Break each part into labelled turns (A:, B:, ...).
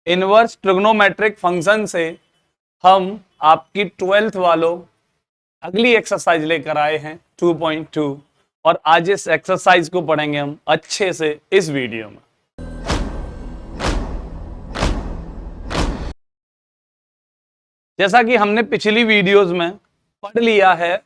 A: Inverse trigonometric function से हम आपकी 12th वालों अगली एक्सरसाइज लेकर आए हैं 2.2 और आज इस एक्सरसाइज को पढ़ेंगे हम अच्छे से इस वीडियो में। जैसा कि हमने पिछली वीडियोस में पढ़ लिया है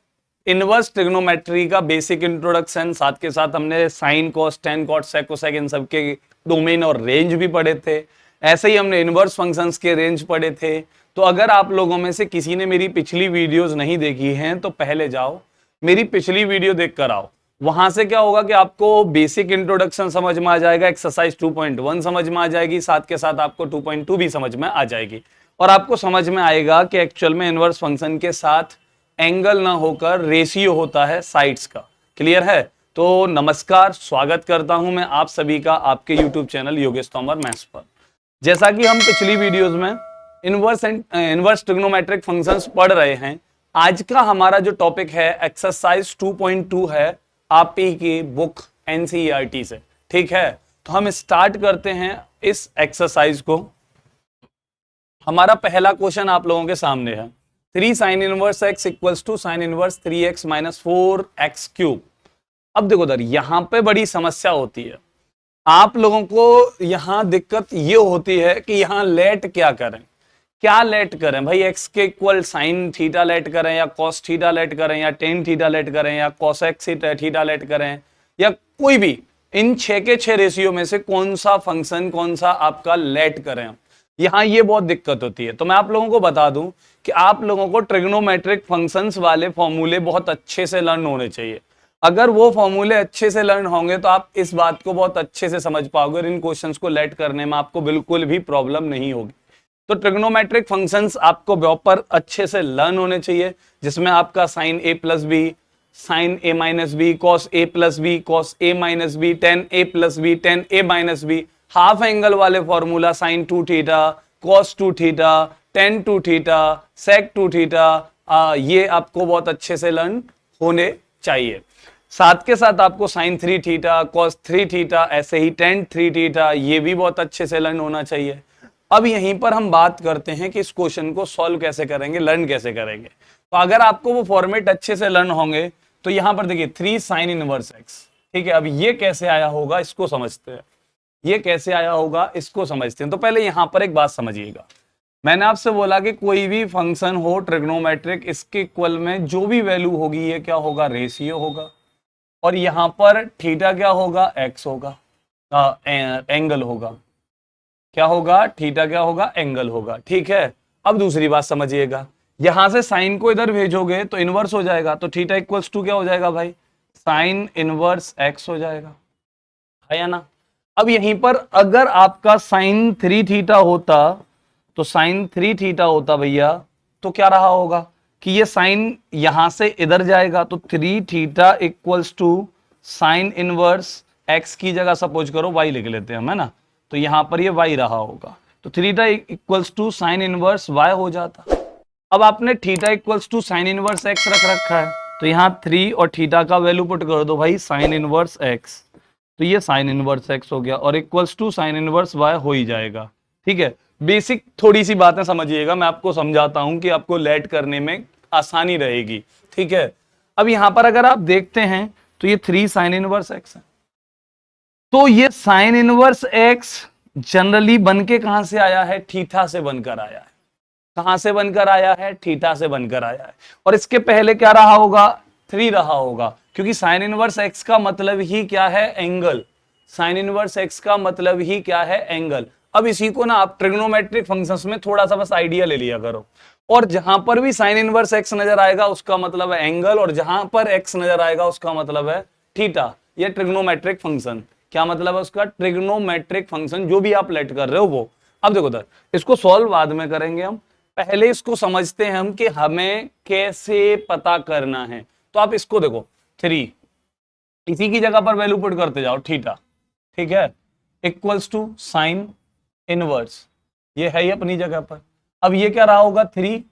A: इनवर्स ट्रिग्नोमेट्री का बेसिक इंट्रोडक्शन, साथ के साथ हमने sine cos tan cot sec cosec इन सब के डोमेन और रेंज भी पढ़े थे। ऐसे ही हमने इनवर्स फंक्शंस के रेंज पढ़े थे। तो अगर आप लोगों में से किसी ने मेरी पिछली वीडियोस नहीं देखी हैं तो पहले जाओ मेरी पिछली वीडियो देख कर आओ। वहां से क्या होगा कि आपको बेसिक इंट्रोडक्शन समझ में आ जाएगा, एक्सरसाइज 2.1 समझ में आ जाएगी, साथ के साथ आपको 2.2 भी समझ में आ जाएगी और आपको समझ में आएगा कि एक्चुअल में इनवर्स फंक्शन के साथ एंगल ना होकर रेशियो होता है साइड्स का। क्लियर है? तो नमस्कार, स्वागत करता हूं मैं आप सभी का आपके YouTube channel Yogesh Tomar maths पर। जैसा कि हम पिछली वीडियोस में इनवर्स ट्रिग्नोमेट्रिक फंक्शंस पढ़ रहे हैं, आज का हमारा जो टॉपिक है एक्सरसाइज 2.2 है आप ही की बुक NCERT से। ठीक है, तो हम स्टार्ट करते हैं इस एक्सरसाइज को। हमारा पहला क्वेश्चन आप लोगों के सामने है 3 sin inverse x equals to sine inverse 3x minus 4x cube. अब देखो दर यहां पे बड़ी समस्या होती है, आप लोगों को यहां दिक्कत ये होती है कि यहां लेट क्या करें, क्या लेट करें भाई, x के इक्वल साइन थीटा लेट करें या कॉस थीटा लेट करें या टेन थीटा लेट करें या कॉसेक थीटा लेट करें या कोई भी इन 6 के 6 रेशियो में से कौन सा फंक्शन कौन सा आपका लेट करें। यहां ये बहुत दिक्कत होती है। तो मैं आप लोगों को बता दूं कि आप लोगों को ट्रिग्नोमेट्रिक फंक्शंस वाले फॉर्मूले बहुत अच्छे से लर्न होने चाहिए। अगर वो फॉर्मूले अच्छे से लर्न होंगे तो आप इस बात को बहुत अच्छे से समझ पाओगे और इन क्वेश्चंस को लेट करने में आपको बिल्कुल भी प्रॉब्लम नहीं होगी। तो ट्रिग्नोमेट्रिक फंक्शंस आपको प्रॉपर अच्छे से लर्न होने चाहिए, जिसमें आपका sine A plus B, sine A minus B, cos A plus B, cos A minus B, tan A plus B, tan A minus B, half angle वाले formula sine 2 theta, cos 2 theta, tan 2 theta, sec 2 theta, ये आपको बहुत अच्छे से learn होने चाहिए। साथ के साथ आपको साइन 3 थीटा, कॉस 3 थीटा, ऐसे ही टेन 3 थीटा, ये भी बहुत अच्छे से लर्न होना चाहिए। अब यहीं पर हम बात करते हैं कि इस क्वेश्चन को सॉल्व कैसे करेंगे, लर्न कैसे करेंगे। तो अगर आपको वो फॉर्मेट अच्छे से लर्न होंगे तो यहां पर देखिए 3 साइन इनवर्स एक्स। ठीक है, अब ये कैसे आया होगा इसको समझते हैं, ये कैसे आया होगा इसको समझते हैं। तो पहले यहां पर एक बात समझिएगा, मैंने आपसे बोला कि कोई भी फंक्शन हो ट्रिग्नोमेट्रिक, इसके इक्वल में जो भी वैल्यू होगी ये क्या होगा, रेशियो होगा। और यहां पर थीटा क्या होगा, एक्स होगा, एंगल होगा। क्या होगा, थीटा क्या होगा, एंगल होगा। ठीक है, अब दूसरी बात समझिएगा, यहां से साइन को इधर भेजोगे तो इनवर्स हो जाएगा, तो थीटा इक्वल्स टू क्या हो जाएगा भाई, साइन इनवर्स एक्स हो जाएगा, है या ना। अब यहीं पर अगर आपका साइन 3 थीटा होता तो साइन 3 थीटा होता भैया, तो क्या रहा होगा कि ये साइन यहां से इधर जाएगा, तो 3 theta equals to sine inverse x की जगह सपोज करो वाई लिख लेते हैं, है ना। तो यहां पर ये वाई रहा होगा, तो theta equals to sine inverse y हो जाता। अब आपने theta equals to sine inverse x रख रखा है, तो यहां 3 और थीटा का वैल्यू पुट कर दो भाई, साइन इनवर्स एक्स, तो ये साइन इनवर्स एक्स हो गया और equals to sine inverse y हो ही जाएगा। ठीक है, बेसिक थोड़ी सी बातें समझिएगा, मैं आपको समझाता हूं कि आपको लेट करने में आसानी रहेगी। ठीक है, अब यहां पर अगर आप देखते हैं तो ये 3 साइन इनवर्स एक्स है, तो ये साइन इनवर्स एक्स जनरली बन के कहां से आया है, थीटा से बनकर आया है। कहां से बनकर आया है, थीटा से बनकर आया है। और इसके पहले क्या रहा होगा, 3 रहा होगा, क्योंकि साइन इनवर्स एक्स का मतलब ही क्या है, एंगल। साइन इनवर्स एक्स का मतलब ही क्या है, एंगल। अब इसी को ना आप ट्रिग्नोमेट्रिक फंक्शंस में थोड़ा सा बस आइडिया ले लिया करो, और जहां पर भी साइन इनवर्स एक्स नजर आएगा उसका मतलब है एंगल, और जहां पर एक्स नजर आएगा उसका मतलब है थीटा। ये ट्रिग्नोमेट्रिक फंक्शन, क्या मतलब है उसका, ट्रिग्नोमेट्रिक फंक्शन, जो भी आप लेट कर रहे हो वो। अब देखो दर इसको सॉल्व बाद में करेंगे हम, पहले इसको समझते हैं हम कि हमें कैसे पता करना है। तो आप इसको देखो 3, इसी की जगह पर वैल्यू पुट करते जाओ थीटा, ठीक है, इक्वल्स टू साइन इनवर्स, ये है ही अपनी जगह पर। अब ये क्या रहा होगा, 3।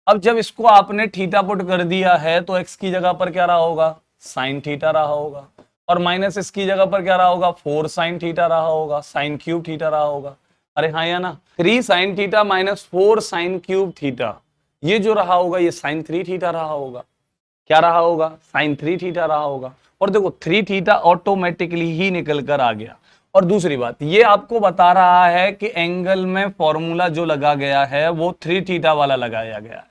A: अब जब इसको आपने थीटा पुट कर दिया है तो एक्स की जगह पर क्या रहा होगा, साइन थीटा रहा होगा, और माइनस इसकी जगह पर क्या रहा होगा, 4 साइन थीटा रहा होगा, साइन क्यूब थीटा रहा होगा। अरे हाँ या ना, 3 sin theta minus 4 sin cube theta, ये जो रहा होगा ये sin 3 थीटा रहा होगा। क्या रहा होगा? sin 3 थीटा रहा होगा। और देखो 3 थीटा ऑटोमेटिकली ही निकल कर आ गया। और दूसरी बात ये आपको बता रहा है कि एंगल में फॉर्मूला जो लगा गया है वो 3 थीटा वाला लगाया गया है।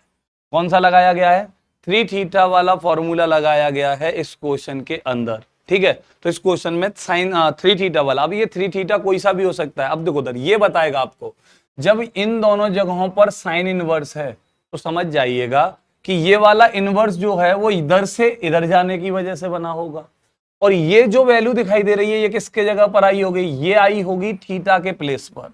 A: कौन सा लगाया गया है? 3 थीटा वाला फॉर्मूला लगाया गया है इस क्वेश्चन के अंदर। ठीक है, तो इस क्वेश्चन में साइन 3 थीटा वाला, अब ये 3 थीटा कोई सा भी हो सकता है। अब देखो उधर ये बताएगा आपको, जब इन दोनों जगहों पर साइन इनवर्स है तो समझ जाइएगा कि ये वाला इनवर्स जो है वो इधर से इधर जाने की वजह से बना होगा। और ये जो वैल्यू दिखाई दे रही है ये किसके जगह पर आई होगी? ये आई होगी थीटा के प्लेस पर।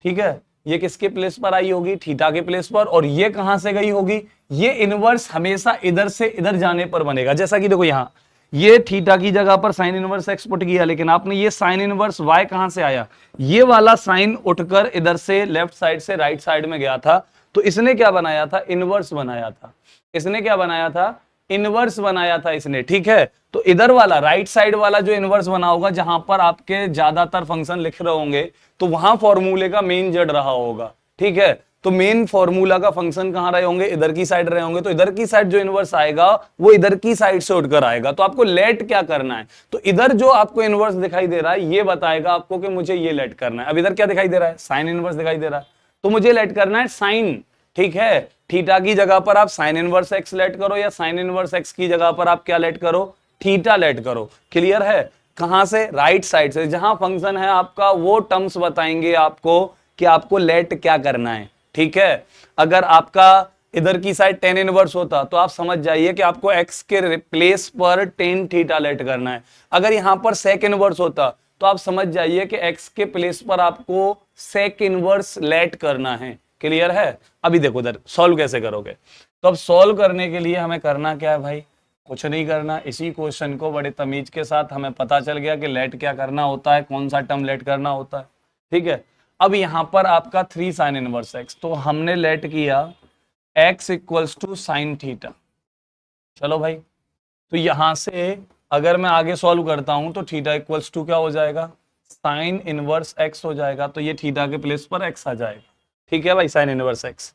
A: ठीक है, ये किसके प्लेस पर आई होगी? थीटा के प्लेस पर। और ये कहां से गई होगी? ये इनवर्स हमेशा इधर से इधर जाने पर बनेगा। जैसा कि देखो यहां ये थीटा की जगह पर साइन इनवर्स एक्स पुट किया, लेकिन आपने ये साइन इनवर्स वाई कहां से आया? ये वाला साइन उठकर इधर से लेफ्ट साइड से राइट साइड में गया था, तो इसने क्या बनाया था? इनवर्स बनाया था। इसने क्या बनाया था? इनवर्स बनाया था इसने। ठीक है, तो इधर वाला राइट साइड वाला जो इनवर्स बना होगा, जहां पर आपके ज्यादातर फंक्शन लिख रहे होंगे, तो वहां फॉर्मूले का मेन जड़ रहा होगा। ठीक है, तो मेन फॉर्मूला का फंक्शन कहां रहे होंगे? इधर की साइड रहे होंगे। तो इधर की साइड जो इनवर्स आएगा वो इधर की साइड से उठकर आएगा। तो आपको लेट क्या करना है? तो इधर जो आपको इनवर्स दिखाई दे रहा है ये बताएगा आपको कि मुझे ये लेट करना है। अब इधर क्या दिखाई दे रहा है? साइन इनवर्स दिखाई दे रहा है, तो मुझे लेट करना है साइन। ठीक है, थीटा की जगह पर आप साइन इनवर्स एक्स लेट करो, या साइन इनवर्स एक्स की जगह पर आप क्या लेट करो? थीटा लेट करो। क्लियर है? कहां से? राइट साइड से। जहां फंक्शन है आपका वो टर्म्स बताएंगे आपको कि आपको लेट क्या करना है। ठीक है, अगर आपका इधर की साइड टेन इनवर्स होता तो आप समझ जाइए कि आपको एक्स के प्लेस पर टेन थीटा लेट करना है। अगर यहां पर सेक इनवर्स होता तो आप समझ जाइए कि एक्स के प्लेस पर आपको सेक इनवर्स लेट करना है। क्लियर है? अभी देखो इधर सॉल्व कैसे करोगे। तो अब सॉल्व करने के लिए हमें करना क्या है भाई? कुछ नहीं करना, इसी क्वेश्चन को बड़े तमीज के साथ हमें पता चल गया कि लेट क्या करना होता है, कौन सा टर्म लेट करना होता है। ठीक है, अब यहां पर आपका 3 साइन इनवर्स एक्स, तो हमने लेट किया x equals to sine theta. चलो भाई, तो यहां से अगर मैं आगे सॉल्व करता हूं तो थीटा इक्वल्स टू क्या हो जाएगा? साइन इनवर्स एक्स हो जाएगा। तो ये थीटा के प्लेस पर एक्स आ जाएगा। ठीक है भाई, साइन इनवर्स एक्स।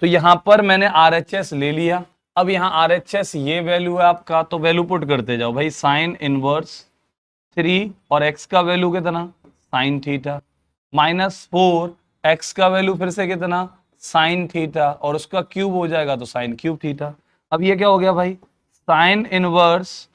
A: तो यहां पर मैंने RHS ले लिया। अब यहाँ RHS ये वैल्यू है आपका, तो वैल्यू पुट करते जाओ भाई। साइन इनवर्स 3 और x का वैल्यू कितना? साइन थीटा माइनस 4, x का वैल्यू फिर से कितना? साइन थीटा, और उसका क्यूब हो जाएगा तो साइन क्यूब थीटा। अब ये क्या हो गया भाई? Sine inverse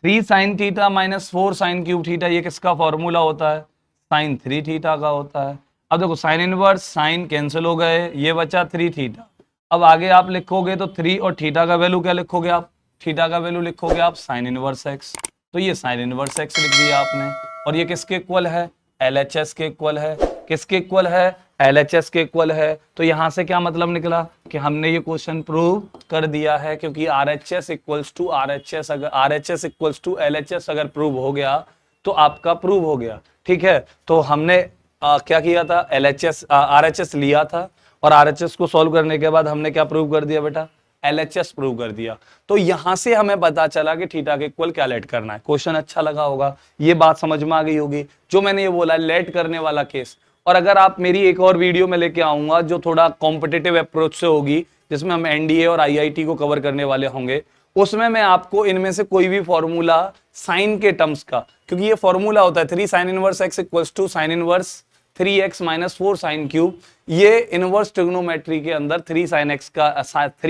A: 3 sine theta minus 4 sine cube theta, ये किसका फॉर्मूला होता है? साइन 3 थीटा का होता है। अब देखो साइन इनवर्स साइन कैंसिल हो गए, ये बचा 3 थीटा। अब आगे आप लिखोगे तो 3 और थीटा का वैल्यू क्या लिखोगे आप? थीटा का वैल्यू लिखोगे आप साइन इनवर्स एक्स। तो ये साइन इनवर्स एक्स लिख दिया आपने। और ये किसके इक्वल है? LHS के इक्वल है। किसके इक्वल है? LHS के इक्वल है। तो यहां से क्या मतलब निकला कि हमने ये क्वेश्चन प्रूव कर दिया है, क्योंकि RHS इक्वल्स टू RHS, अगर RHS इक्वल्स टू LHS अगर प्रूव हो गया तो आपका प्रूव हो गया। ठीक है, तो हमने क्या किया था? RHS लिया था, और RHS को सॉल्व करने के बाद हमने क्या प्रूव कर दिया बेटा? LHS प्रूव कर दिया। तो यहां से हमें पता चला कि थीटा के इक्वल क्या लेट करना है। क्वेश्चन अच्छा लगा होगा, ये बात समझ में आ गई होगी जो मैंने ये बोला लेट करने वाला केस। और अगर आप मेरी एक और वीडियो में लेके आऊंगा जो थोड़ा कॉम्पिटिटिव अप्रोच से होगी, जिसमें हम NDA और IIT को कवर करने वाले होंगे, उसमें मैं आपको इनमें से कोई भी फॉर्मूला साइन के टर्म्स का, क्योंकि ये फॉर्मूला होता है 3 sine inverse x equals to sine inverse 3x minus 4 sine cube, ये इनवर्स ट्रिग्नोमेट्री के अंदर 3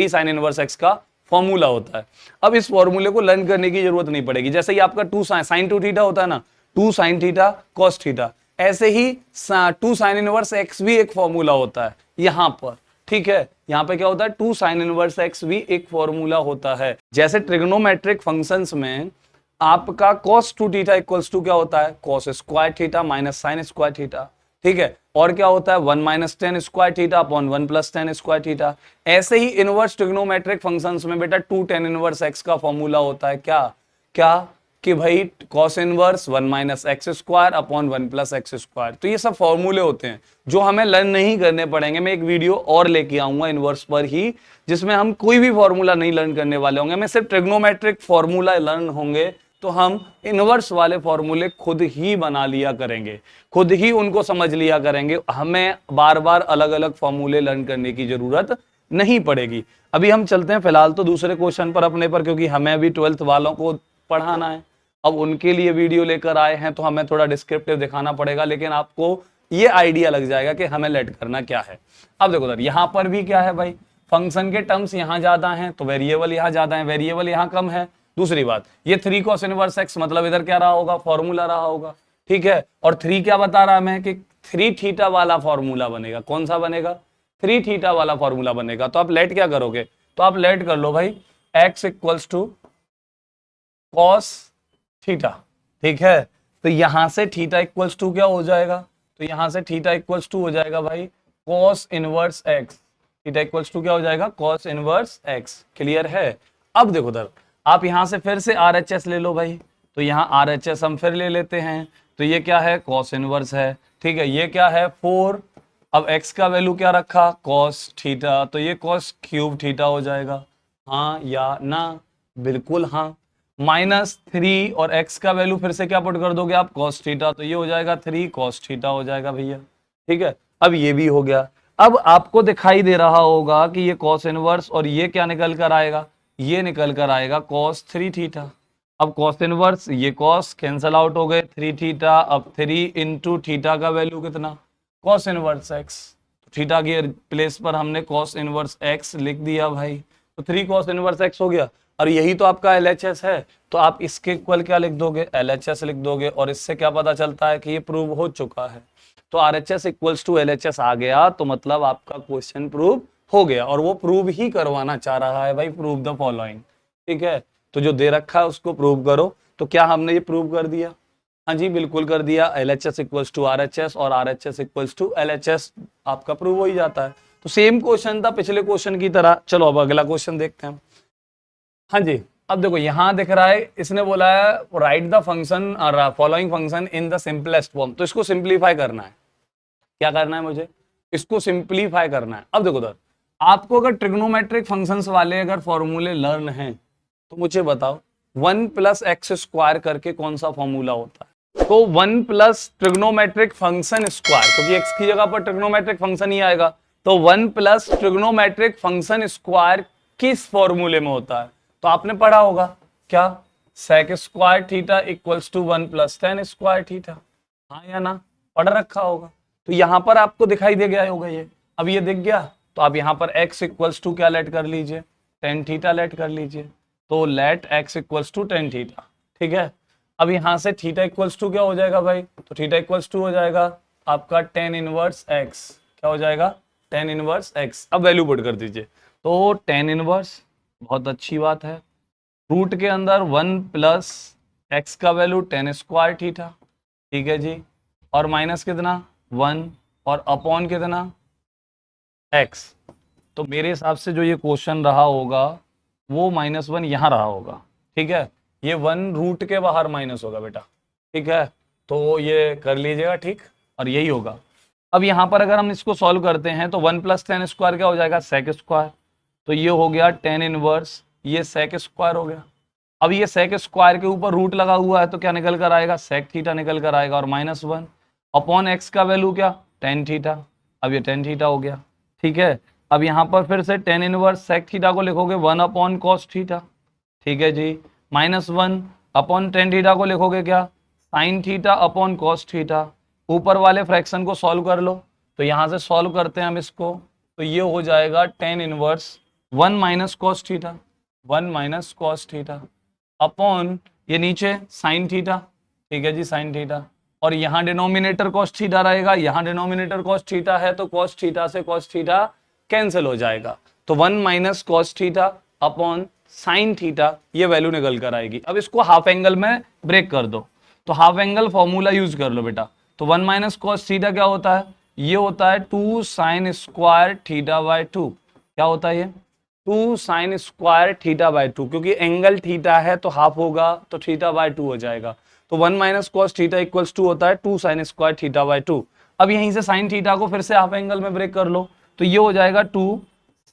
A: साइन इनवर्स एक्स का फॉर्मूला होता है। अब इस फॉर्मूले को लर्न करने की जरूरत नहीं पड़ेगी। जैसे ही आपका 2 साइन 2 थीटा होता है ना, 2 साइन थीटा कॉस थीटा, ऐसे ही 2 साइन इनवर्स एक्स भी एक फॉर्मूला होता है यहां पर। ठीक है, यहां पे क्या होता है? 2 साइन इनवर्स एक्स भी एक फॉर्मूला होता है। जैसे ट्रिग्नोमेट्रिक फंक्शंस में आपका cos 2 थीटा इक्वल्स टू क्या होता है? cos square theta minus sine square theta. ठीक है, और क्या होता है? 1 minus ten square theta upon 1 plus ten square theta. ऐसे ही इनवर्स ट्रिग्नोमेट्रिक फंक्शंस में बेटा 2 tan इनवर्स एक्स का फॉर्मूला होता है। क्या क्या कि भाई cos inverse 1 minus x square upon 1 plus x square. तो ये सब फॉर्मूले होते हैं जो हमें लर्न नहीं करने पड़ेंगे। मैं एक वीडियो और लेके आऊंगा इनवर्स पर ही, जिसमें हम कोई भी फॉर्मूला नहीं लर्न करने वाले होंगे, हमें सिर्फ ट्रिग्नोमेट्रिक फॉर्मूला लर्न होंगे तो हम इनवर्स वाले फॉर्मूले खुद ही बना लिया करेंगे, खुद ही उनको समझ लिया करेंगे, हमें बार बार अलग अलग फॉर्मूले लर्न करने की जरूरत नहीं पड़ेगी। अभी हम चलते हैं फिलहाल तो दूसरे क्वेश्चन पर अपने पर, क्योंकि हमें अभी 12th वालों को पढ़ाना है। अब उनके लिए वीडियो लेकर आए हैं तो हमें थोड़ा डिस्क्रिप्टिव दिखाना पड़ेगा, लेकिन आपको ये आइडिया लग जाएगा कि हमें लेट करना क्या है। अब देखो सर, यहां पर भी क्या है भाई, फंक्शन के टर्म्स यहां ज्यादा हैं तो वेरिएबल यहां ज्यादा है, वेरिएबल यहां कम है। दूसरी बात, ये 3 cos इनवर्स x मतलब इधर क्या रहा होगा, फॉर्मूला रहा होगा, ठीक है। और 3 क्या बता रहा है मैं कि 3 थीटा वाला फॉर्मूला बनेगा। कौन सा बनेगा, 3 थीटा वाला फॉर्मूला बनेगा। तो आप लेट क्या करोगे, तो आप लेट कर लो भाई x equals to cos theta, ठीक है। तो यहां से थीटा इक्वल्स टू क्या हो जाएगा, तो यहां से थीटा इक्वल्स टू हो जाएगा भाई cos inverse x। Theta equals to क्या हो जाएगा, कॉस इनवर्स x। क्लियर है। अब देखो दर, आप यहां से फिर से RHS ले लो भाई, तो यहां RHS हम फिर ले लेते हैं। तो ये क्या है, कॉस इनवर्स है, ठीक है। ये क्या है 4, अब x का वैल्यू क्या रखा, कॉस थीटा, तो ये कॉस क्यूब थीटा हो जाएगा। हाँ या ना, बिल्कुल हाँ। -3 और x का वैल्यू फिर से क्या पुट कर दोगे आप, कॉस थीटा, तो ये हो जाएगा 3 कॉस थीटा हो जाएगा भैया, ठीक है। अब ये भी हो गया। अब आपको दिखाई दे रहा होगा कि ये कॉस इनवर्स और ये क्या निकल कर आएगा, ये निकल कर आएगा कॉस 3 थीटा। अब कॉस इनवर्स, ये कॉस कैंसल आउट हो गए, 3 थीटा, अब 3 इंटू थीटा का वैल्यू कितना, कॉस इनवर्स x। थीटा के प्लेस पर हमने कॉस इनवर्स x लिख दिया भाई, तो 3 कॉस इनवर्स x हो गया। और यही तो आपका LHS है, तो आप इसके इक्वल क्या लिख दोगे, LHS लिख दोगे। और इससे क्या पता चलता है कि ये प्रूव हो चुका है। तो RHS इक्वल्स टू LHS आ गया, तो मतलब आपका क्वेश्चन प्रूव हो गया। और वो प्रूव ही करवाना चाह रहा है भाई, प्रूव द फॉलोइंग, ठीक है। तो जो दे रखा है उसको प्रूव करो। तो क्या हमने ये प्रूव कर दिया, हाँ जी बिल्कुल कर दिया। LHS इक्वल्स टू RHS और RHS इक्वल्स टू LHS आपका प्रूव हो ही जाता है। तो सेम क्वेश्चन था पिछले क्वेश्चन की तरह। चलो अब अगला क्वेश्चन देखते हैं। हाँ जी, अब देखो यहां दिख रहा है, इसने बोला है राइट द फंक्शन और following function in the simplest form. तो इसको सिंप्लीफाई करना है। क्या करना है मुझे, इसको सिंप्लीफाई करना है। अब देखो दर, आपको अगर ट्रिग्नोमेट्रिक फंक्शंस वाले अगर फॉर्मूले लर्न हैं तो मुझे बताओ 1 + x² करके कौन सा फॉर्मूला होता है। तो 1 + ट्रिग्नोमेट्रिक फंक्शन स्क्वायर, क्योंकि x की जगह पर ट्रिग्नोमेट्रिक फंक्शन ही आएगा, तो 1 + ट्रिग्नोमेट्रिक फंक्शन स्क्वायर किस फॉर्मूले में होता है। तो आपने पढ़ा होगा क्या, sec² theta equals to 1 + tan² theta, हाँ या ना, पढ़ रखा होगा। तो यहां पर आपको दिखाई दे गया होगा ये, अब ये दिख गया। तो आप यहां पर x इक्वल्स टू क्या लेट कर लीजिए, tan थीटा लेट कर लीजिए। तो let x equals to tan theta, ठीक है। अब यहां से थीटा इक्वल्स टू क्या हो जाएगा भाई, तो थीटा इक्वल्स टू हो जाएगा आपका tan इनवर्स x। क्या हो जाएगा, tan इनवर्स x। अब वैल्यू पुट कर दीजिए, तो tan इनवर्स, बहुत अच्छी बात है, रूट के अंदर 1 + x का वैल्यू tan² थीटा, ठीक है जी। और माइनस कितना 1 और अपॉन कितना x। तो मेरे हिसाब से जो ये क्वेश्चन रहा होगा वो -1 यहां रहा होगा, ठीक है। ये 1 रूट के बाहर माइनस होगा बेटा, ठीक है। तो ये कर लीजिएगा, ठीक, और यही होगा। अब यहां पर अगर हम इसको सॉल्व करते हैं तो 1 + tan² क्या हो जाएगा, sec²। तो ये हो गया tan इनवर्स, ये sec² हो गया। अब ये sec² के ऊपर रूट लगा हुआ है तो क्या निकल कर आएगा, sec थीटा निकल कर आएगा। और -1 अपॉन x का वैल्यू क्या, tan थीटा। अब ये tan थीटा हो गया, ठीक है। अब यहाँ पर फिर से tan इनवर्स sec थीटा को लिखोगे 1 अपॉन cos थीटा, ठीक है जी। -1 अपॉन tan थीटा को लिखोगे क्या, sin theta upon cos theta. ऊपर वाले फ्रैक्शन को सॉल्व कर लो, तो यहाँ से सॉल्व करते हैं हम इसको, तो ये हो जाएगा tan inverse 1 - cos theta, 1 - cos theta upon ये नीचे sin थीटा, ठीक है जी, sin थीटा। और यहाँ डिनोमिनेटर cos थीटा रहेगा, यहाँ डिनोमिनेटर cos थीटा है तो cos थीटा से cos थीटा कैंसिल हो जाएगा। तो 1 - cos theta upon sin theta, ये वैल्यू निकल कर आएगी। अब इसको हाफ एंगल में ब्रेक कर दो, तो हाफ एंगल फॉर्मूला यूज कर लो बेटा। तो 1 - cos थीटा क्या होता है, ये होता है 2 sin² θ/2। क्या होता है ये, 2 sin² θ/2, क्योंकि एंगल थीटा है तो हाफ होगा तो θ/2 हो जाएगा। तो 1 - cos थीटा इक्वल्स टू होता है 2 sin² θ/2। अब यहीं से sin थीटा को फिर से हाफ एंगल में ब्रेक कर लो, तो ये हो जाएगा 2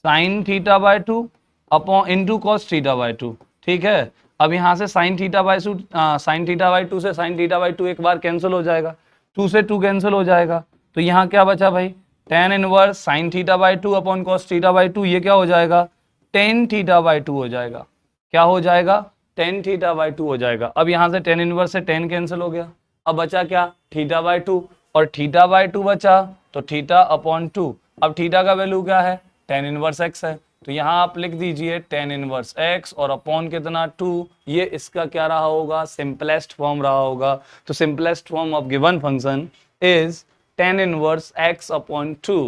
A: sin θ/2 अपॉन इंटू cos θ/2, ठीक है। अब यहाँ से sine theta by sine theta by 2 से साइन थीटा बाई 2 एक बार कैंसिल हो जाएगा, 2 से 2 कैंसिल हो जाएगा, तो यहाँ क्या बचा भाई, tan inverse sine theta by 2 upon cos theta by 2, ये क्या हो जाएगा, tan थीटा बाई 2 हो जाएगा। क्या हो जाएगा, tan थीटा बाई 2 हो जाएगा। अब यहाँ से tan इनवर्स से tan कैंसिल हो गया, अब बचा क्या, थीटा बाई 2, और थीटा बाई 2 बचा तो थीटा अपॉन 2। अब थीटा का वैल्यू क्या है, tan इनवर्स x है, तो यहाँ आप लिख दीजिए tan इनवर्स x और अपॉन कितना 2, ये इसका क्या रहा होगा, सिंपलेस्ट फॉर्म रहा होगा। तो simplest form of given function is tan inverse x upon 2।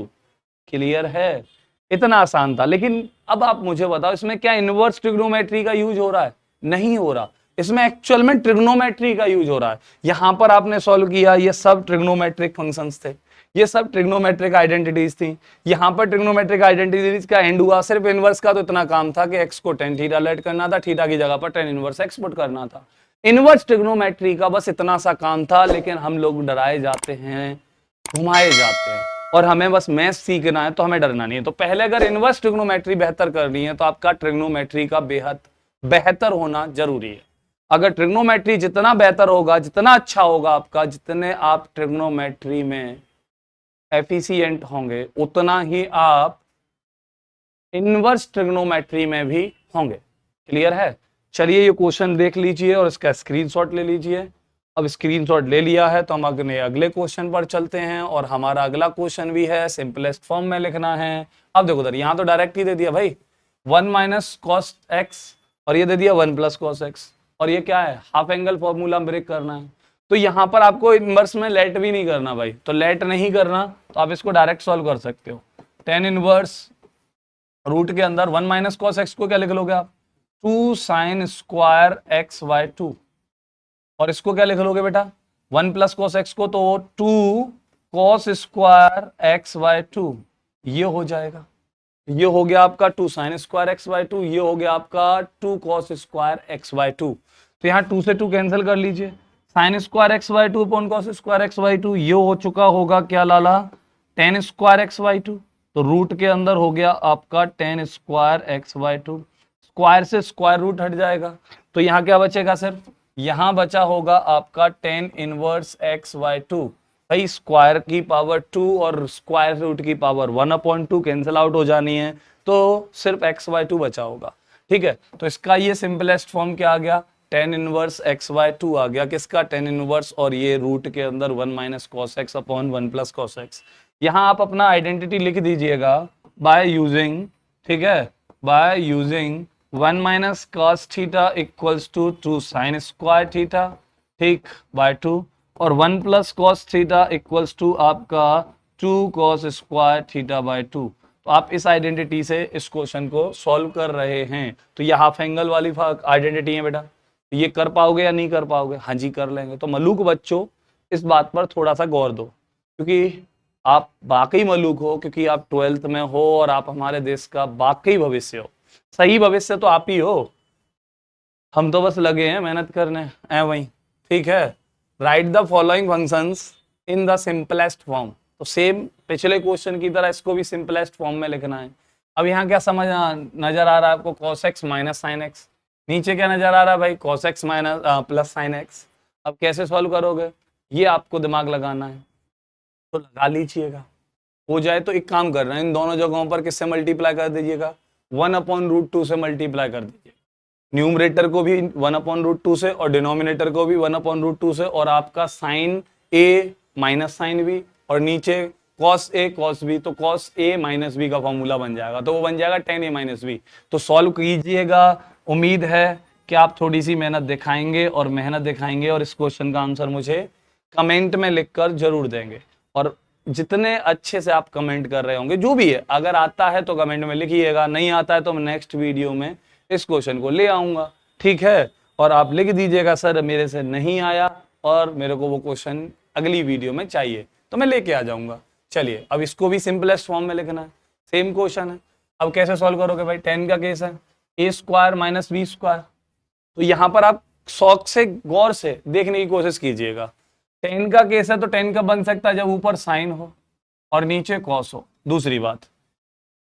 A: Clear है, इतना आसान था। लेकिन अब आप मुझे बताओ इसमें क्या इनवर्स ट्रिग्नोमेट्री का यूज हो रहा है, नहीं हो रहा, इसमें एक्चुअल में ट्रिग्नोमेट्री का यूज हो रहा है। यहां पर आपने सॉल्व किया, ये सब ट्रिग्नोमेट्रिक फंक्शंस थे, ये सब ट्रिग्नोमेट्रिक आइडेंटिटीज थी। यहां पर ट्रिग्नोमेट्रिक आइडेंटिटीज का एंड हुआ, सिर्फ इनवर्स का तो इतना काम था कि एक्स को tan थीटा लेट करना था, थीटा की जगह पर tan इनवर्स एक्स पुट करना था। इनवर्स ट्रिग्नोमेट्री का बस इतना सा काम था, लेकिन हम लोग डराए जाते हैं, घुमाए जाते हैं, और हमें बस मैथ सीखना है तो हमें डरना नहीं है। तो पहले अगर इनवर्स ट्रिग्नोमेट्री बेहतर करनी है तो आपका ट्रिग्नोमेट्री का बेहद बेहतर होना जरूरी है। अगर ट्रिग्नोमेट्री जितना बेहतर होगा, जितना अच्छा होगा आपका, जितने आप ट्रिग्नोमेट्री में एफिशिएंट होंगे, उतना ही आप इनवर्स ट्रिग्नोमेट्री में भी होंगे। क्लियर है, चलिए ये क्वेश्चन देख लीजिए और इसका स्क्रीनशॉट ले लीजिए। अब स्क्रीनशॉट ले लिया है तो हम अगले क्वेश्चन पर चलते हैं, और हमारा अगला क्वेश्चन भी है सिंपलेस्ट फॉर्म में लिखना है। अब देखो उधर, यहाँ तो डायरेक्ट ही दे दिया भाई 1 माइनस कॉस एक्स, और ये दे दिया 1 प्लस कॉस एक्स, और ये क्या है, हाफ एंगल फॉर्मूला ब्रेक करना है। तो यहाँ पर आपको इनवर्स में लेट भी नहीं करना भाई, तो लेट नहीं करना तो आप इसको डायरेक्ट सॉल्व कर सकते हो। tan इनवर्स रूट के अंदर 1 माइनस कॉस एक्स को क्या लिख लोगे आप, 2 साइन स्क्वायर एक्स बाय 2, और इसको क्या लिख लोगे बेटा, 1 प्लस कॉस एक्स को तो 2 कॉस स्क्वायर एक्स बाय 2, ये हो जाएगा। ये हो गया आपका 2 साइन स्क्वायर एक्स बाय 2, ये हो गया आपका 2 कॉस स्क्वायर एक्स बाय 2। तो यहाँ 2 से 2 कैंसिल कर लीजिए, sine square x by 2 upon cos square x by 2, ये हो चुका होगा क्या लाला, tan स्क्वायर एक्स बाय 2। तो रूट के अंदर हो गया आपका tan square x by 2, square से स्क्वायर रूट हट जाएगा, तो यहाँ क्या बचेगा, सिर्फ यहाँ बचा होगा आपका tan इनवर्स एक्स बाय 2। भाई स्क्वायर की पावर 2 और स्क्वायर रूट की पावर 1/2 कैंसिल आउट हो जानी है, तो सिर्फ x बाय 2 बचा होगा। ठीक है, तो इसका ये सिंपलेस्ट फॉर्म क्या आ गया, tan इनवर्स x बाय 2 आ गया, किसका, tan इनवर्स, और ये रूट के अंदर 1 minus cos x upon 1 plus cos x. यहाँ आप अपना आइडेंटिटी लिख दीजिएगा बाय यूजिंग, ठीक है, by using 1 minus cos theta equals to 2 sine square theta, ठीक, बाय 2, और 1 plus cos theta equals to आपका 2 कॉस स्क्वायर थीटा बाय 2। तो आप इस आइडेंटिटी से इस क्वेश्चन को सॉल्व कर रहे हैं। तो ये हाफ एंगल वाली आइडेंटिटी है बेटा, ये कर पाओगे या नहीं कर पाओगे, हाँ जी कर लेंगे। तो मलूक बच्चों इस बात पर थोड़ा सा गौर दो, क्योंकि आप वाकई मलूक हो, क्योंकि आप 12th में हो और आप हमारे देश का वाकई भविष्य हो। सही भविष्य तो आप ही हो, हम तो बस लगे हैं मेहनत करने वही। ठीक है, right the following functions in the simplest form. तो सेम पिछले क्वेश्चन की तरह इसको भी सिंपलेस्ट फॉर्म में लिखना है। अब यहाँ क्या समझ नजर आ रहा है आपको, cos x minus sine x, नीचे क्या नजर आ रहा है भाई, cos x minus plus sine x. अब कैसे सॉल्व करोगे, ये आपको दिमाग लगाना है, तो लगा लीजिएगा। हो जाए तो एक काम करना है, इन दोनों जगहों पर किससे मल्टीप्लाई कर दीजिएगा, 1/√2 से मल्टीप्लाई कर दीजिए। न्यूमरेटर को भी 1/√2 से और डिनोमिनेटर को भी 1/√2 से, और आपका sine A minus sine B, और नीचे कॉस ए कॉस बी, तो कॉस ए माइनस बी का फॉर्मूला बन जाएगा, तो वो बन जाएगा tan a माइनस बी। तो सॉल्व कीजिएगा, उम्मीद है कि आप थोड़ी सी मेहनत दिखाएंगे और मेहनत दिखाएंगे, और इस क्वेश्चन का आंसर मुझे कमेंट में लिखकर जरूर देंगे। और जितने अच्छे से आप कमेंट कर रहे होंगे, जो भी है, अगर आता है तो कमेंट में लिखिएगा, नहीं आता है तो मैं नेक्स्ट वीडियो में इस क्वेश्चन को ले आऊंगा। ठीक है, और आप लिख दीजिएगा सर मेरे से नहीं आया और मेरे को वो क्वेश्चन अगली वीडियो में चाहिए, तो मैं लेके आ जाऊंगा। चलिए, अब इसको भी सिंपलेस्ट फॉर्म में लिखना है, सेम क्वेश्चन है। अब कैसे सॉल्व करोगे भाई, tan का केस है, a square minus b square. तो यहाँ पर आप शौक से गौर से देखने की कोशिश कीजिएगा। tan का केस है तो tan का बन सकता है जब ऊपर साइन हो और नीचे कॉस हो। दूसरी बात,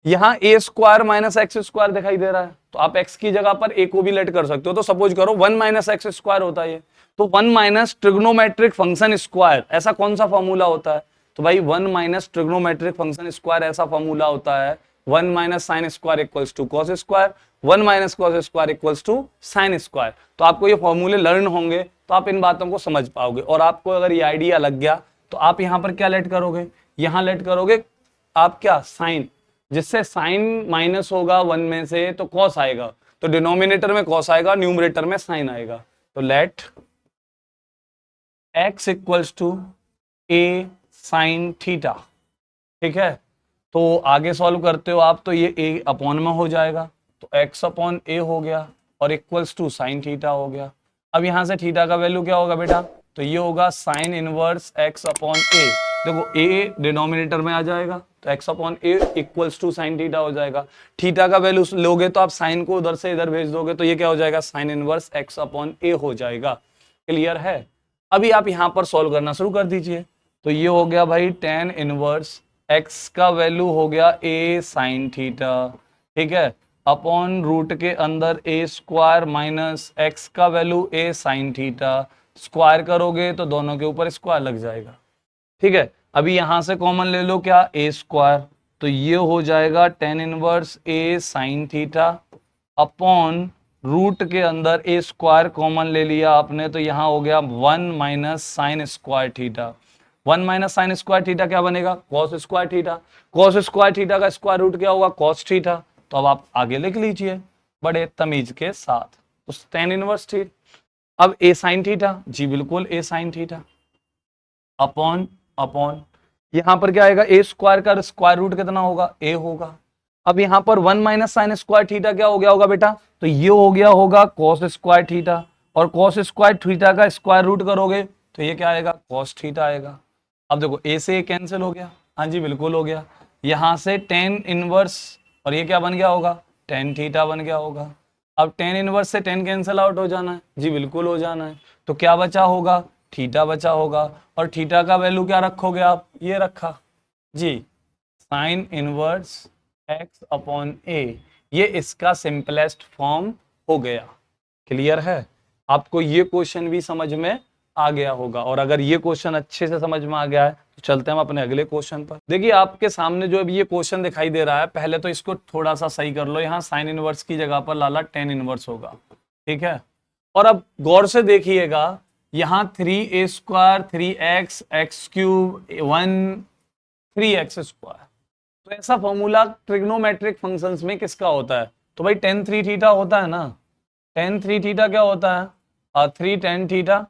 A: यहाँ a square minus x square दिखाई दे रहा है, तो आप x की जगह पर a को भी लेट कर सकते हो। तो सपोज करो 1 माइनस एक्स स्क्वायर होता है ये, तो 1 माइनस ट्रिग्नोमेट्रिक फंक्शन स्क्वायर, ऐसा कौन सा फॉर्मूला होता है? तो भाई 1 माइनस ट्रिग्नोमेट्रिक फंक्शन स्क्वायर ऐसा फॉर्मूला होता है 1 minus sine square equals to cos square, 1 minus cos square equals to sine square. तो आपको ये फॉर्मूले लर्न होंगे तो आप इन बातों को समझ पाओगे। और आपको अगर ये आइडिया लग गया तो आप यहाँ पर क्या लेट करोगे, यहाँ लेट करोगे आप क्या साइन, जिससे साइन माइनस होगा 1 में से तो कॉस आएगा, तो डिनोमिनेटर में कॉस आएगा, न्यूमरेटर में साइन आएगा। तो let x equals to a sine theta, ठीक है। तो आगे सॉल्व करते हो आप तो ये a अपॉन में हो जाएगा, तो x अपॉन a हो गया और इक्वल्स टू साइन थीटा हो गया। अब यहां से थीटा का वैल्यू क्या होगा बेटा, तो ये होगा sine inverse x upon a। देखो a डिनोमिनेटर में आ जाएगा तो x upon a equals to sine theta हो जाएगा। थीटा का वैल्यू लोगे तो आप साइन को उधर से इधर भेज दोगे तो ये क्या हो जाएगा, sign inverse x upon a हो जाएगा। क्लियर है? अभी आप यहां पर सॉल्व करना शुरू कर दीजिए। तो ये हो गया भाई टेन इनवर्स x का वैल्यू हो गया a साइन थीटा, ठीक है, अपॉन रूट के अंदर a स्क्वायर माइनस x का value a sine theta, square करोगे तो दोनों के ऊपर स्क्वायर लग जाएगा, ठीक है। अभी यहां से कॉमन ले लो क्या, a स्क्वायर, तो ये हो जाएगा tan inverse a sine theta upon root के अंदर a स्क्वायर कॉमन ले लिया आपने तो यहां हो गया 1 minus sine square theta. 1 minus sine square theta क्या बनेगा, cos square theta. Cos square theta का स्क्वायर रूट क्या होगा, कॉस थीटा। तो अब आप आगे लिख लीजिए बड़े तमीज के साथ, तो टेन इनवर्स थीटा। अब a साइन थीटा, जी बिल्कुल a sine theta upon upon यहां पर क्या आएगा, a स्क्वायर का स्क्वायर रूट कितना होगा, a होगा। अब यहां पर 1 माइनस साइन स्क्वायर थीटा क्या हो गया होगा बेटा, तो ये हो गया होगा कॉस स्क्वायर थीटा, और कॉस स्क्वायर थीटा का स्क्वायर रूट करोगे तो ये क्या आएगा, कॉस थीटा आएगा। अब देखो a से कैंसिल हो गया, हाँ जी बिल्कुल हो गया। यहां से टेन इनवर्स और ये क्या बन गया होगा, टेन थीटा बन गया होगा। अब टेन इनवर्स से टेन कैंसिल आउट हो जाना है, जी बिल्कुल हो जाना है। तो क्या बचा होगा, थीटा बचा होगा। और थीटा का वैल्यू क्या रखोगे आप, ये रखा जी sine inverse x upon a, ये इसका सिंपलेस्ट फॉर्म हो गया। क्लियर है? आपको ये क्वेश्चन भी समझ में आ गया होगा। और अगर ये क्वेश्चन अच्छे से समझ में आ गया है तो चलते हैं हम अपने अगले क्वेश्चन पर। देखिए आपके सामने जो अभी ये क्वेश्चन दिखाई दे रहा है, पहले तो इसको थोड़ा सा सही कर लो। यहाँ साइन इनवर्स की जगह पर लाला टेन इनवर्स होगा, ठीक है। और अब गौर से देखिएगा, यहाँ 3a square 3x x cube 1 3x square, तो ऐसा फॉर्मूला ट्रिग्नोमेट्रिक फंक्शंस में किसका होता है, तो भाई टेन थ्री थीटा होता है ना। टेन थ्री थीटा क्या होता है, 3 टेन थीटा,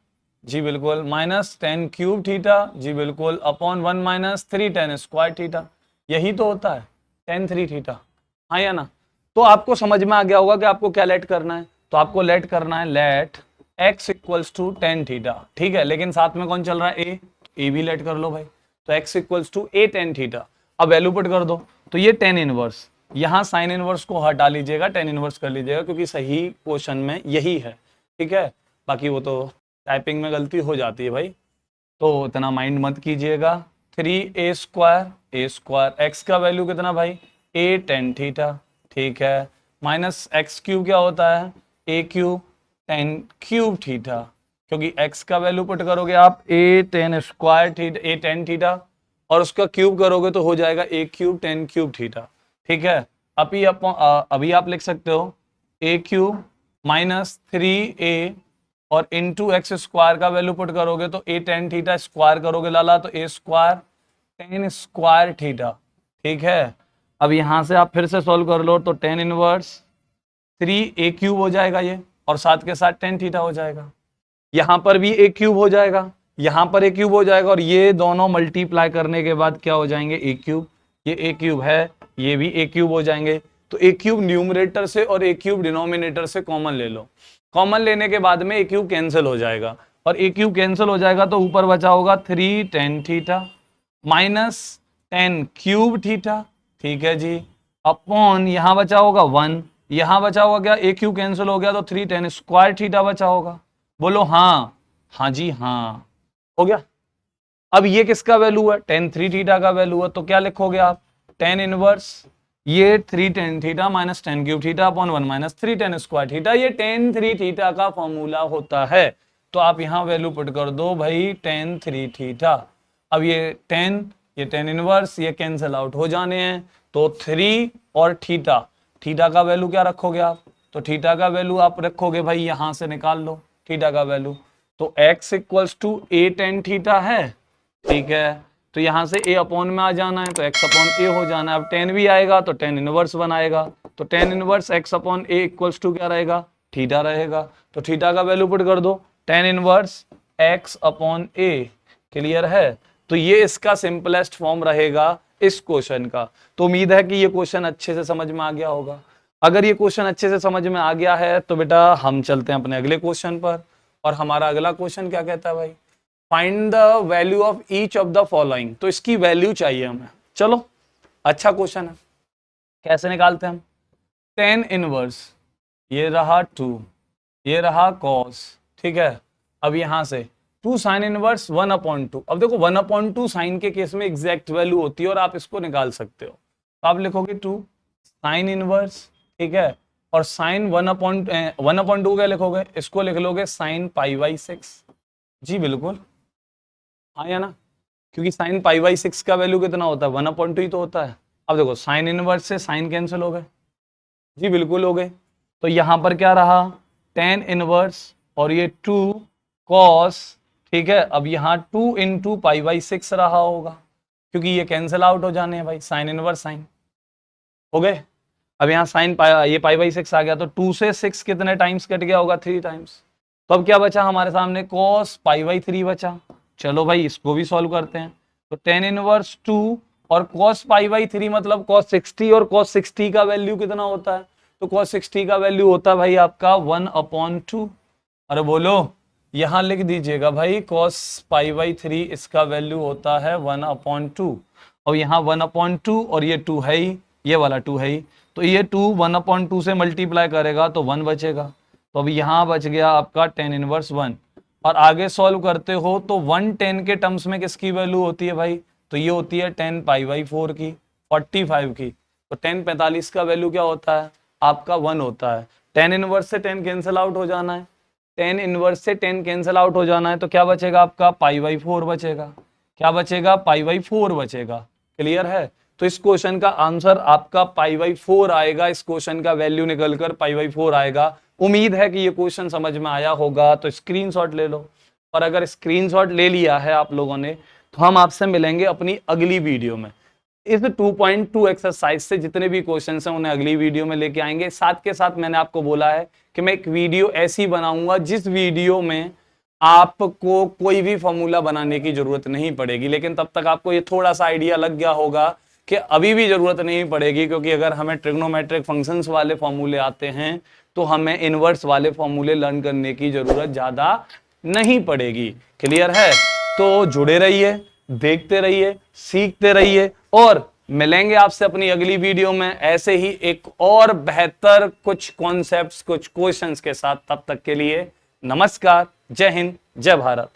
A: जी बिल्कुल, माइनस टेन क्यूब थीटा, जी बिल्कुल, upon 1 minus 3 ten square theta, यही तो होता है टेन थ्री थीटा, हाँ या ना। तो आपको समझ में आ गया होगा कि आपको क्या लेट करना है। तो आपको लेट करना है let x equals to tan theta, ठीक है, लेकिन साथ में कौन चल रहा है, a भी लेट कर लो भाई। तो x equals to a tan theta, अब वैल्यू पुट कर दो तो ये टेन इनवर्स, यहाँ साइन इनवर्स को हटा लीजिएगा, टेन इनवर्स कर लीजिएगा क्योंकि सही क्वेश्चन में यही है, ठीक है। बाकी वो तो टाइपिंग में गलती हो जाती है भाई, तो इतना माइंड मत कीजिएगा। 3a स्क्वायर x का वैल्यू कितना भाई, a टेन थीटा, ठीक है, माइनस एक्स क्यूब क्या होता है, a cube ten cube theta, क्योंकि x का वैल्यू पुट करोगे आप a ten square theta, a tan theta, और उसका क्यूब करोगे तो हो जाएगा a cube ten cube theta, ठीक है। अभी आप लिख सकते हो a क्यूब माइनस 3a और इंटू एक्स स्क्वायर का वैल्यू पुट करोगे तो a टेन थीटा, स्क्वायर करोगे लाला तो a square ten square theta, ठीक है। अब यहां से आप फिर से सॉल्व कर लो तो टेन इनवर्स 3a क्यूब हो जाएगा ये, और साथ के साथ टेन थीटा हो जाएगा। यहां पर भी a क्यूब हो जाएगा, यहां पर a क्यूब हो जाएगा, और ये दोनों मल्टीप्लाई करने के बाद क्या हो जाएंगे, a क्यूब, ये a क्यूब है, ये भी a क्यूब हो जाएंगे। तो a क्यूब न्यूमरेटर से और a क्यूब डिनोमिनेटर से कॉमन ले लो। कॉमन लेने के बाद में a क्यूब कैंसिल हो जाएगा, और a क्यूब कैंसिल हो जाएगा तो ऊपर बचा होगा 3 tan theta minus ten cube theta, ठीक है जी, अपॉन यहां बचा होगा 1, यहां बचा होगा क्या, a क्यूब कैंसिल हो गया तो 3 टेन स्क्वायर थीटा बचा होगा। बोलो हाँ, हाँ जी हाँ, हो गया। अब ये किसका वैल्यू है, टेन थ्री थीटा का वैल्यू है, तो क्या लिखोगे आप, टेन इनवर्स, ये 3 tan theta minus ten cube theta upon 1 minus 3 tan square theta, ये tan 3 थीटा का फॉर्मूला होता है। तो आप यहां वैल्यू पुट कर दो भाई tan 3 थीटा। अब ये tan इनवर्स ये कैंसिल आउट हो जाने हैं, तो 3 और थीटा, थीटा का वैल्यू क्या रखोगे आप, तो थीटा का वैल्यू आप रखोगे भाई यहां से निकाल लो थीटा का वैल्यू, तो x equals to a tan theta है, ठीक है। तो यहां से a अपॉन में आ जाना है, तो x अपॉन a हो जाना है। अब tan भी आएगा तो tan इनवर्स बनाएगा, तो tan inverse x upon a equals to क्या रहेगा, थीटा रहेगा। तो थीटा का वैल्यू पुट कर दो, tan inverse x upon a, clear है। तो ये इसका सिंपलेस्ट फॉर्म रहेगा इस क्वेश्चन का। तो उम्मीद है कि ये क्वेश्चन अच्छे से समझ में आ गया होगा। अगर ये क्वेश्चन अच्छे से समझ में आ गया है तो बेटा हम चलते हैं अपने अगले क्वेश्चन पर। और हमारा अगला क्वेश्चन क्या कहता है भाई, find the value of each of the following. तो इसकी वैल्यू चाहिए हमें। चलो अच्छा क्वेश्चन है, कैसे निकालते हैं हम। tan इनवर्स ये रहा 2, ये रहा cos, ठीक है। अब यहां से 2 साइन इनवर्स 1 अपॉन 2। अब देखो 1 अपॉन 2 साइन के केस में एग्जैक्ट वैल्यू होती है और आप इसको निकाल सकते हो। तो आप लिखोगे 2 साइन इनवर्स, ठीक है, और साइन 1/2 क्या लिखोगे, इसको लिख लोगे साइन π/6। जी बिल्कुल, हाँ या ना, क्योंकि साइन π/6 का वैल्यू कितना होता है, 1/2 ही तो होता है। अब देखो साइन इनवर्स से साइन कैंसिल हो गए, जी बिल्कुल हो गए। तो यहां पर क्या रहा, tan इनवर्स और ये 2 cos, ठीक है। अब यहाँ 2 इंटू π/6 रहा होगा, क्योंकि ये कैंसिल आउट हो जाने हैं भाई, साइन इनवर्स साइन हो गए। अब यहाँ साइन ये π/6 आ गया, तो 2 से 6 कितने टाइम्स कट गया होगा, 3 टाइम्स। तो अब क्या बचा हमारे सामने, cos π/3 बचा। चलो भाई इसको भी सॉल्व करते हैं। तो tan इनवर्स 2 और cos π/3 मतलब cos 60, और cos 60 का वैल्यू कितना होता है, तो cos 60 का वैल्यू होता है भाई आपका 1/2। अरे बोलो, यहां लिख दीजिएगा भाई cos π/3 इसका वैल्यू होता है 1/2, और यहाँ 1/2 और ये 2 है ही, ये वाला 2 है ही, तो ये 2 1/2 से मल्टीप्लाई करेगा तो 1 बचेगा। तो अभी यहाँ बच गया आपका tan इनवर्स 1। और आगे सॉल्व करते हो तो 1 tan के टर्म्स में किसकी वैल्यू होती है भाई, तो ये होती है tan π/4 की, 45 की। तो tan 45 का वैल्यू क्या होता है आपका 1 होता है। tan इनवर्स से tan कैंसिल आउट हो जाना है, tan इनवर्स से tan कैंसिल आउट हो जाना है, तो क्या बचेगा आपका π/4 बचेगा। क्या बचेगा, π/4 बचेगा, क्लियर है। तो इस क्वेश्चन का आंसर आपका π/4 आएगा, इस क्वेश्चन का वैल्यू निकलकर π/4 आएगा। उम्मीद है कि ये क्वेश्चन समझ में आया होगा, तो स्क्रीनशॉट ले लो। और अगर स्क्रीनशॉट ले लिया है आप लोगों ने, तो हम आपसे मिलेंगे अपनी अगली वीडियो में। इस 2.2 एक्सरसाइज से जितने भी क्वेश्चंस हैं उन्हें अगली वीडियो में लेके आएंगे। साथ के साथ मैंने आपको बोला है कि मैं एक वीडियो ऐसी बनाऊंगा जिस वीडियो में आपको कोई भी फॉर्मूला बनाने की जरूरत नहीं पड़ेगी, लेकिन तब तक आपको ये थोड़ा सा आइडिया लग गया होगा कि अभी भी जरूरत नहीं पड़ेगी, क्योंकि अगर हमें ट्रिग्नोमेट्रिक फंक्शंस वाले फॉर्मूले आते हैं तो हमें इनवर्स वाले फॉर्मूले लर्न करने की जरूरत ज्यादा नहीं पड़ेगी। क्लियर है, तो जुड़े रहिए, देखते रहिए, सीखते रहिए, और मिलेंगे आपसे अपनी अगली वीडियो में ऐसे ही एक और बेहतर कुछ कॉन्सेप्ट्स, कुछ क्वेश्चंस के साथ। तब तक के लिए नमस्कार, जय हिंद, जय भारत।